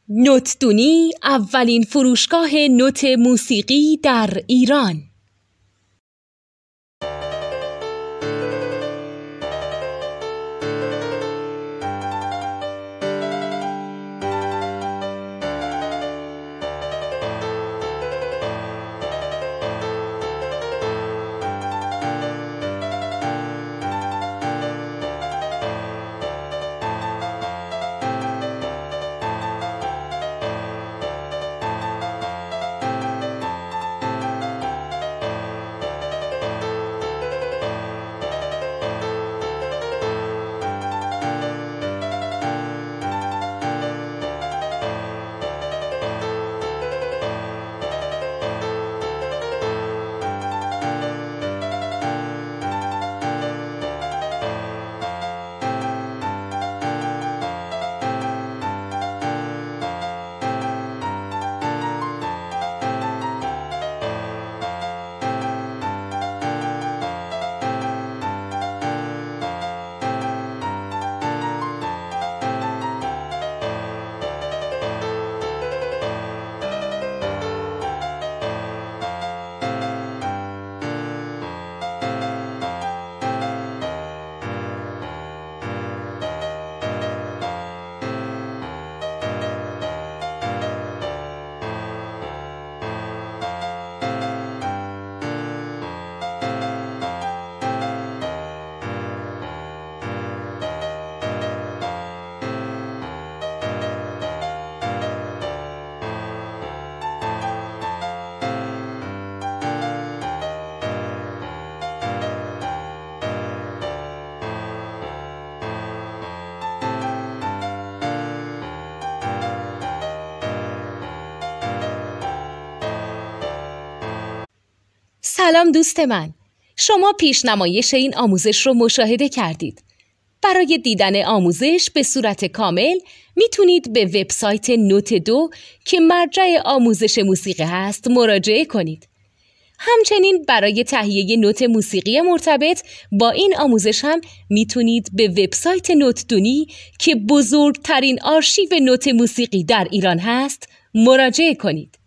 نوتدونی اولین فروشگاه نوت موسیقی در ایران. سلام دوست من، شما پیشنمایش این آموزش رو مشاهده کردید. برای دیدن آموزش به صورت کامل میتونید به وبسایت نوت 2 که مرجع آموزش موسیقی هست مراجعه کنید. همچنین برای تهیه نوت موسیقی مرتبط با این آموزش هم میتونید به وبسایت نوتدونی که بزرگترین آرشیو نوت موسیقی در ایران هست مراجعه کنید.